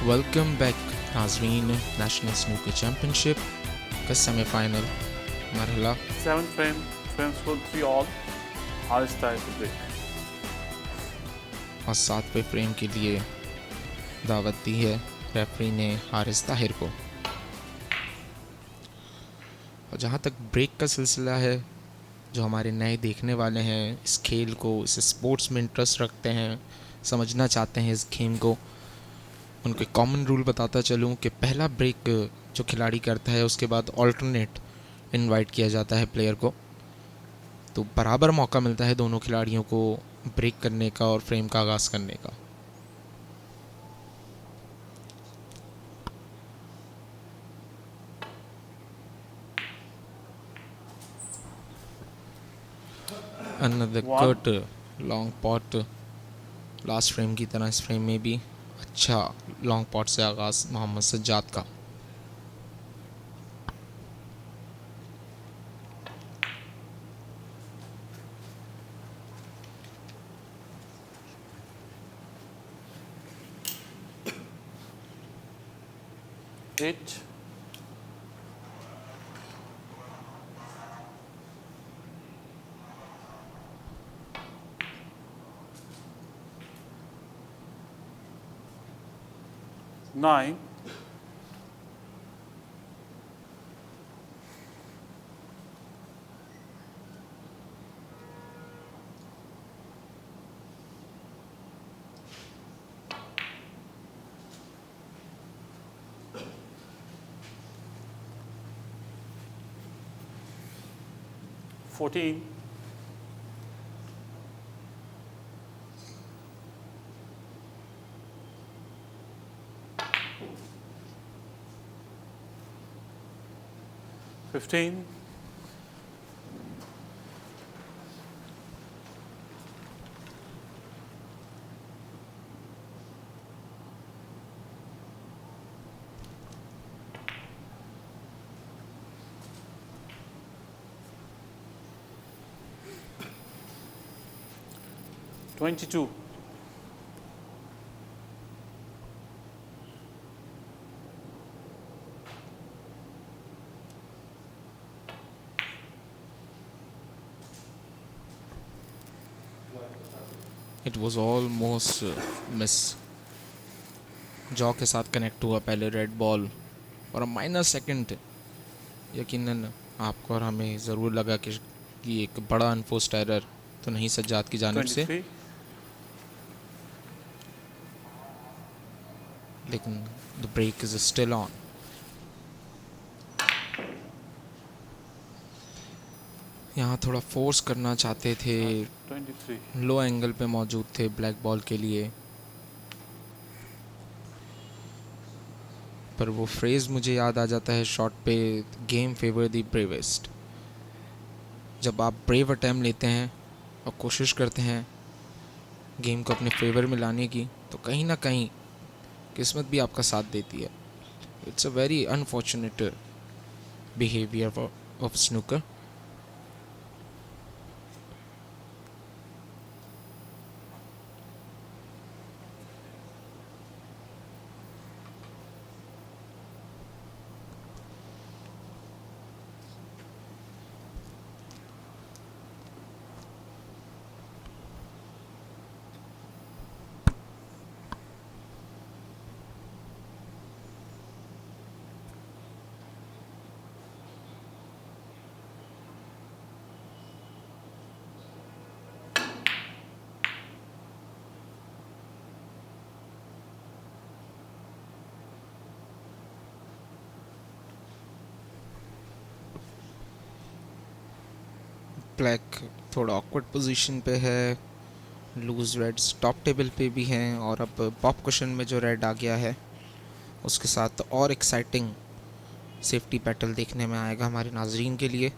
Welcome back नाजरीन। National snooker championship का semifinal मरहला 7th frame, frames for 3 all. Haris ties the break. और 7वें frame के लिए दावत दी है रेफरी ने हारिस ताहिर को। और जहाँ तक ब्रेक का सिलसिला है, जो हमारे नए देखने वाले हैं इस खेल को, इस स्पोर्ट्स में इंटरेस्ट रखते हैं, समझना चाहते हैं इस गेम को, उनके कॉमन रूल बताता चलूँ कि पहला ब्रेक जो खिलाड़ी करता है उसके बाद ऑल्टरनेट इनवाइट किया जाता है प्लेयर को, तो बराबर मौका मिलता है दोनों खिलाड़ियों को ब्रेक करने का और फ्रेम का आगाज़ करने का। Another cut long pot, last frame की तरह इस फ्रेम में भी अच्छा लॉन्ग पॉट से आगाज़ मोहम्मद सज्जाद का। Eight. Nine. Fourteen. 15. 22. 'It was almost miss, jaw के साथ कनेक्ट हुआ पहले रेड बॉल और माइनर सेकंड यकीनन आपको और हमें ज़रूर लगा कि ये एक बड़ा अनफोर्स्ड एरर तो नहीं सज्जाद की जानिब से, 23. लेकिन the break is still on. यहाँ थोड़ा फोर्स करना चाहते थे, 23. लो एंगल पे मौजूद थे ब्लैक बॉल के लिए, पर वो फ्रेज़ मुझे याद आ जाता है शॉट पे, गेम फेवर द ब्रेवेस्ट। जब आप ब्रेव अटैम्प्ट लेते हैं और कोशिश करते हैं गेम को अपने फेवर में लाने की, तो कहीं ना कहीं किस्मत भी आपका साथ देती है। It's a very unfortunate behaviour of snooker. Black थोड़ा ऑकवर्ड पोजीशन पे है, लूज रेड्स टॉप टेबल पे भी हैं, और अब पॉप कुशन में जो रेड आ गया है उसके साथ और एक्साइटिंग सेफ्टी बैटल देखने में आएगा हमारे नाजरीन के लिए।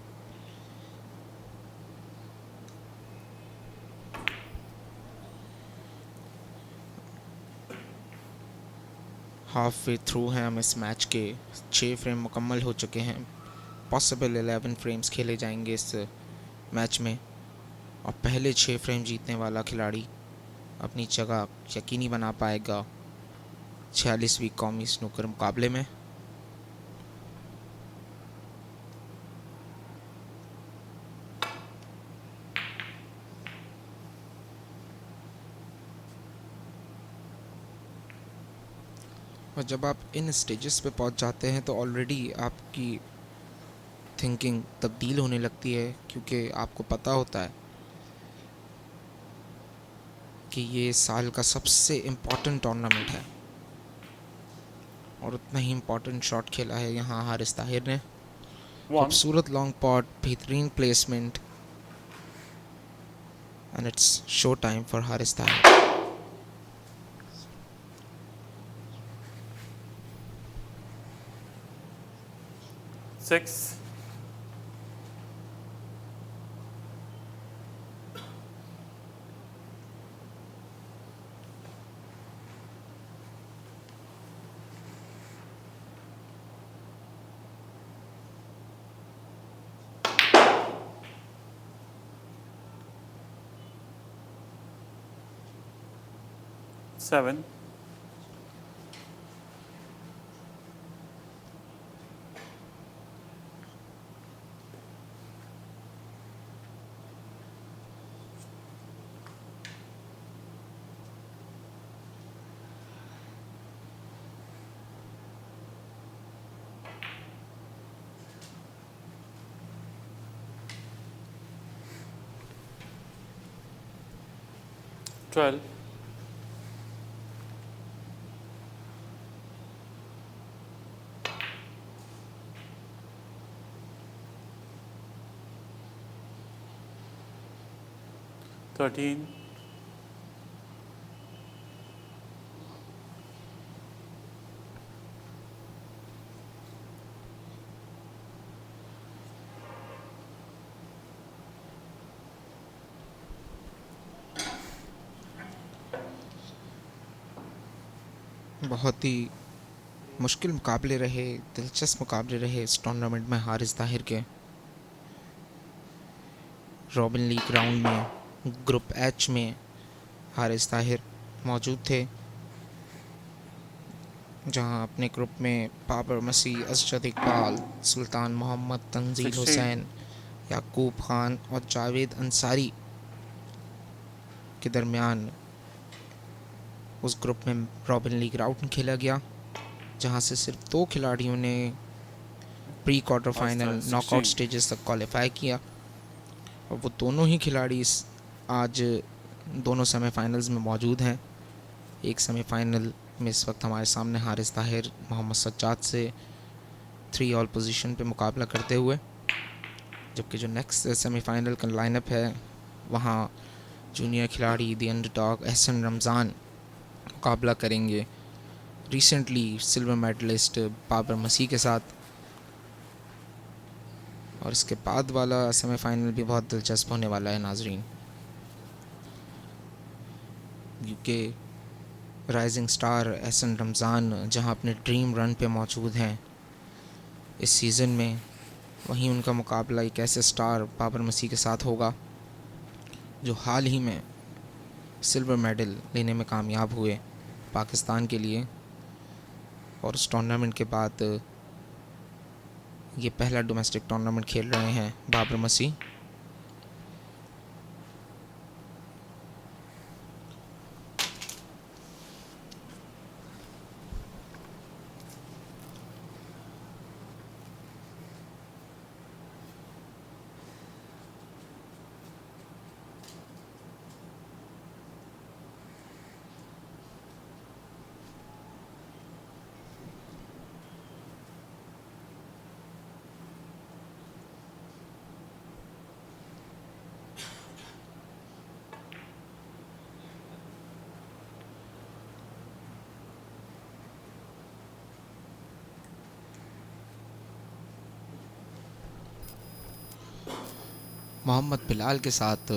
हाफ वे थ्रू हैं हम इस मैच के, 6 फ्रेम मुकम्मल हो चुके हैं, पॉसिबल 11 फ्रेम्स खेले जाएंगे इस मैच में, और पहले 6 फ्रेम जीतने वाला खिलाड़ी अपनी जगह यकीनी बना पाएगा 46वीं कौमी स्नूकर मुकाबले में। और जब आप इन स्टेजेस पे पहुंच जाते हैं तो ऑलरेडी आपकी थिंकिंग तब्दील होने लगती है, क्योंकि आपको पता होता है कि ये साल का सबसे इम्पोर्टेंट टूर्नामेंट है। और उतना ही इम्पोर्टेंट शॉट खेला है यहाँ हारिस ताहिर ने। One. खूबसूरत लॉन्ग पॉट, बेहतरीन placement, and it's show time for Haris Tahir. 6. Seven. Twelve. Thirteen. बहुत ही मुश्किल मुकाबले रहे, दिलचस्प मुकाबले रहे इस टूर्नामेंट में हारिस ताहिर के। रॉबिन लीग राउंड में ग्रुप एच में हारिस ताहिर मौजूद थे, जहां अपने ग्रुप में बाबर मसीह, असजद इकबाल, सुल्तान मोहम्मद, तंजील 16. हुसैन, याकूब खान और जावेद अंसारी के दरमियान उस ग्रुप में रॉबिन लीग राउंड खेला गया, जहां से सिर्फ 2 खिलाड़ियों ने pre quarter final knockout stages तक क्वालिफाई किया। और वो दोनों ही खिलाड़ी आज दोनों सेमीफाइनल्स में मौजूद हैं। एक सेमीफाइनल में इस वक्त हमारे सामने हारिस ताहिर मोहम्मद सज्जाद से 3 ऑल पोजीशन पे मुकाबला करते हुए, जबकि जो नेक्स्ट सेमीफाइनल का लाइनअप है वहाँ जूनियर खिलाड़ी दी अंडरडॉग एहसन रमज़ान मुकाबला करेंगे रिसेंटली सिल्वर मेडलिस्ट बाबर मसीह के साथ। और इसके बाद वाला सेमीफाइनल भी बहुत दिलचस्प होने वाला है नाजरीन, क्योंकि राइजिंग स्टार एहसन रमज़ान जहां अपने ड्रीम रन पे मौजूद हैं इस सीज़न में, वहीं उनका मुकाबला एक ऐसे स्टार बाबर मसीह के साथ होगा जो हाल ही में सिल्वर मेडल लेने में कामयाब हुए पाकिस्तान के लिए। और उस टूर्नामेंट के बाद ये पहला डोमेस्टिक टूर्नामेंट खेल रहे हैं बाबर मसीह। मोहम्मद बिलाल के साथ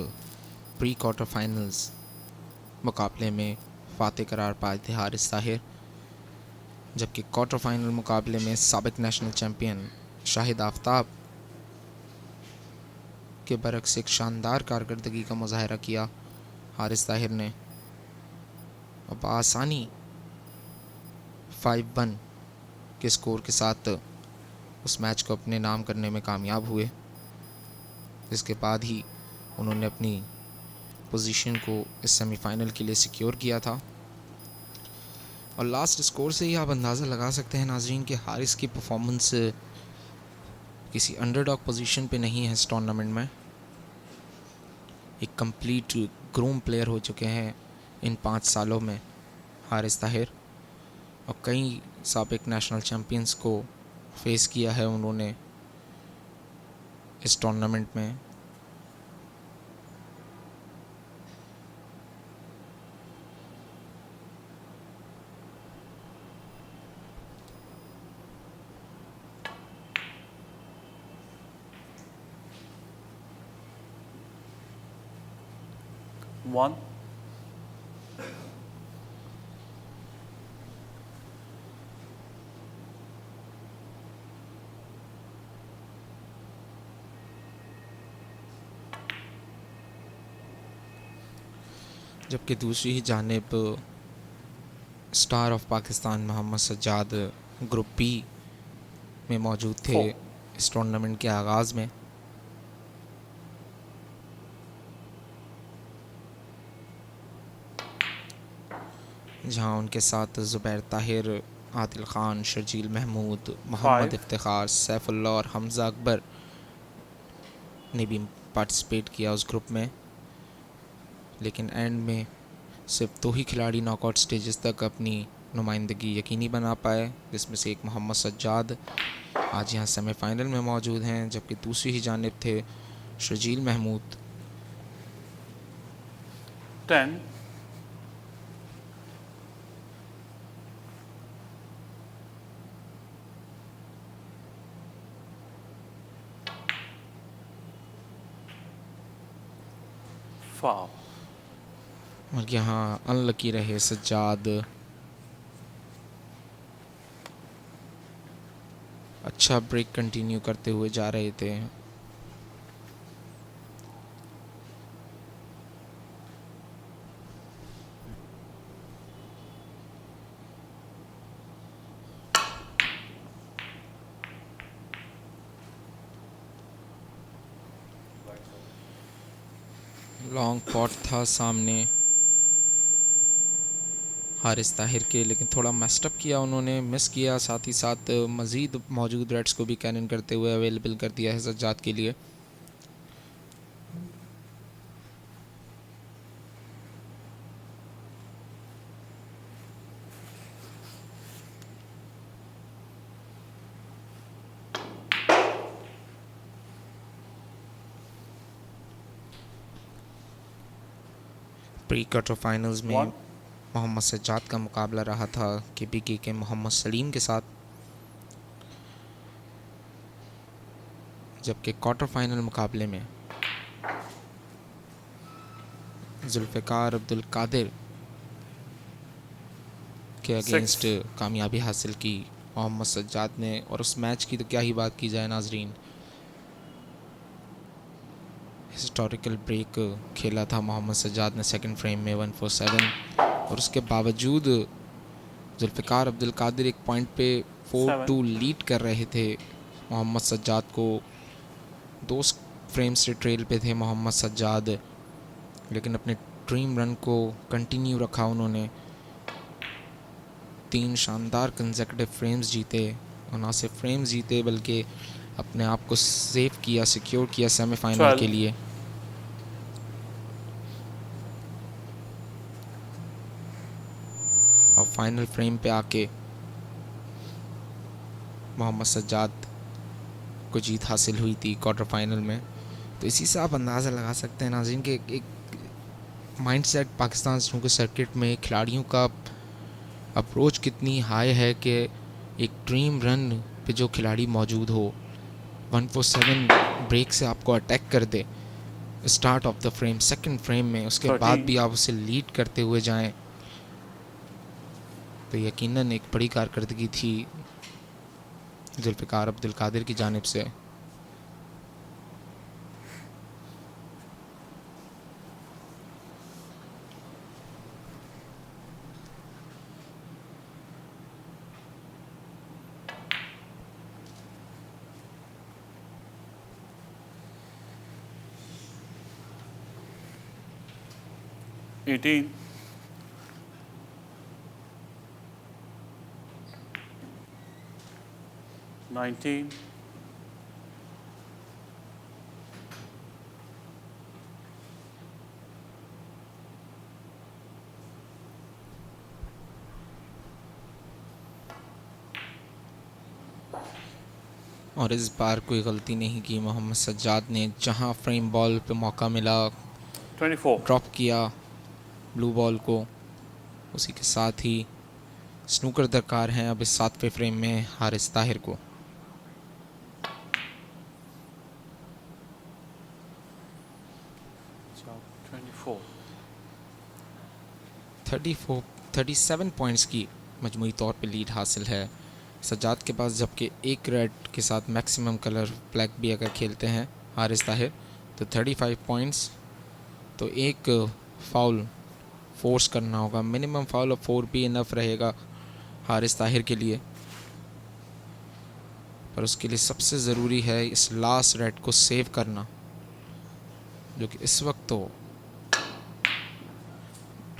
प्री क्वार्टर फाइनल्स मुकाबले में फ़ाते करार पाए थे हारिस ताहिर, जबकि क्वार्टर फाइनल मुकाबले में साबिक नेशनल चैम्पियन शाहिद आफ्ताब के बरक्स एक शानदार कारकर्दगी का मुजाहरा किया हारिस ताहिर ने और बआसानी 5-1 के स्कोर के साथ उस मैच को अपने नाम करने में कामयाब हुए। इसके बाद ही उन्होंने अपनी पोजीशन को इस सेमीफाइनल के लिए सिक्योर किया था। और लास्ट स्कोर से ही आप अंदाज़ा लगा सकते हैं नाजरीन कि हारिस की परफॉर्मेंस किसी अंडरडॉग पोजीशन पे नहीं है इस टूर्नामेंट में। एक कंप्लीट ग्रूम प्लेयर हो चुके हैं इन 5 सालों में हारिस ताहिर, और कई साबिक नेशनल चैम्पियंस को फेस किया है उन्होंने इस टूर्नामेंट में। One. जबकि दूसरी ही जानिब star of Pakistan Mohammad Sajjad group B में मौजूद थे 4. इस टूर्नामेंट के आगाज़ में। जहां उनके साथ ज़ुबैर ताहिर, आदिल ख़ान, शर्जील महमूद, मोहम्मद 5. इफ्तिखार, सैफुल्लाह और हमज़ा अकबर ने भी पार्टिसिपेट किया उस ग्रुप में। लेकिन एंड में सिर्फ 2 ही खिलाड़ी नॉकआउट स्टेजेस तक अपनी नुमाइंदगी यकीनी बना पाए, जिसमें से एक मोहम्मद सज्जाद आज यहाँ सेमीफाइनल में मौजूद हैं, जबकि दूसरी ही जानिब थे शर्जील महमूद। 10. Foul. और यहाँ अनलकी रहे सज्जाद। अच्छा ब्रेक कंटिन्यू करते हुए जा रहे थे। लॉन्ग पॉट था सामने हारिस ताहिर के, लेकिन थोड़ा मेस्टअप किया उन्होंने, मिस किया। साथ ही साथ मज़ीद मौजूद रेड्स को भी कैनन करते हुए अवेलेबल कर दिया है सज्जाद के लिए। प्री क्वार्टर फाइनल्स में 1. मोहम्मद सज्जाद का मुकाबला रहा था KPK के मोहम्मद सलीम के साथ, जबकि क्वार्टर फाइनल मुकाबले में जुल्फ़िकार अब्दुल कादिर के अगेंस्ट कामयाबी हासिल की मोहम्मद सज्जाद ने। और उस मैच की तो क्या ही बात की जाए नाजरीन, हिस्टोरिकल ब्रेक खेला था मोहम्मद सज्जाद ने सेकंड फ्रेम में 147, और उसके बावजूद जुल्फ़िकार अब्दुल कादिर एक पॉइंट पे 4-2 लीड कर रहे थे मोहम्मद सज्जाद को। 2 फ्रेम से ट्रेल पे थे मोहम्मद सज्जाद, लेकिन अपने ड्रीम रन को कंटिन्यू रखा उन्होंने। 3 शानदार कंसेक्यूटिव फ्रेम्स जीते, और ना सिर्फ फ्रेम्स जीते बल्कि अपने आप को सेव किया, सिक्योर किया सेमीफाइनल के लिए। और फाइनल फ्रेम पे आके मोहम्मद सज्जाद को जीत हासिल हुई थी क्वार्टर फाइनल में। तो इसी से आप अंदाज़ा लगा सकते हैं नाज़रीन कि एक माइंडसेट पाकिस्तान स्नूकर सर्किट में खिलाड़ियों का अप्रोच कितनी हाई है कि एक ड्रीम रन पे जो खिलाड़ी मौजूद हो 147 ब्रेक से आपको अटैक कर they start of the frame, second frame में, उसके बाद भी आप उसे लीड करते हुए जाएं, तो यकीनन एक बड़ी कारकर्दगी थी जुल्फ़िकार अब्दुल कादिर की जानिब से। 18, 19, और इस बार कोई गलती नहीं की मोहम्मद सज्जाद ने, जहां फ्रेम बॉल पे मौका मिला 24, ड्रॉप किया ब्लू बॉल को। उसी के साथ ही स्नूकर दरकार हैं अब इस 7वें फ्रेम में हारिस ताहिर को। 37 पॉइंट्स की मजमूई तौर पे लीड हासिल है सज्जाद के पास, जबकि एक रेड के साथ मैक्सिमम कलर ब्लैक भी अगर खेलते हैं हारिस ताहिर तो 35 पॉइंट्स। तो एक फाउल फोर्स करना होगा, मिनिमम फाउल ऑफ 4 भी इनफ रहेगा हारिस ताहिर के लिए, पर उसके लिए सबसे ज़रूरी है इस लास्ट रेड को सेव करना, जो कि इस वक्त तो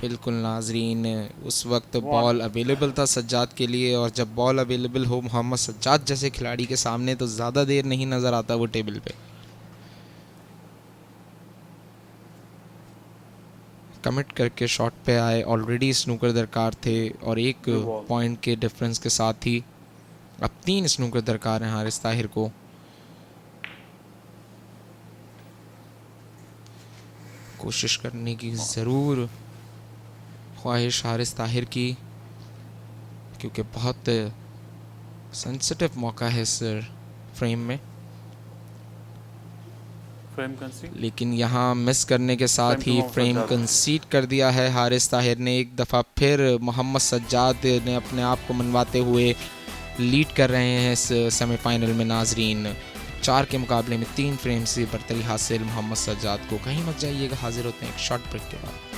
बिल्कुल नाजरीन उस वक्त बॉल अवेलेबल था सज्जाद के लिए, और जब बॉल अवेलेबल हो मोहम्मद सज्जाद जैसे खिलाड़ी के सामने तो ज़्यादा देर नहीं नज़र आता वो टेबल पे। कमिट करके शॉट पे आए, ऑलरेडी स्नूकर दरकार थे और एक पॉइंट के डिफरेंस के साथ ही अब 3 स्नूकर दरकार हैं हारिस ताहिर को। कोशिश करने की ज़रूर ख्वाहिश हारिस ताहिर की, क्योंकि बहुत सेंसिटिव मौका है इस फ्रेम में, फ्रेम कंसीड, लेकिन यहाँ मिस करने के साथ ही फ्रेम कंसीड कर दिया है हारिस ताहिर ने। एक दफ़ा फिर मोहम्मद सज्जाद ने अपने आप को मनवाते हुए लीड कर रहे हैं इस सेमीफाइनल में। नाजरीन 4 के मुकाबले में 3 फ्रेम से बरतरी हासिल मोहम्मद सज्जाद को। कहीं मत जाइएगा, हाजिर होते हैं एक शॉर्ट ब्रेक के बाद।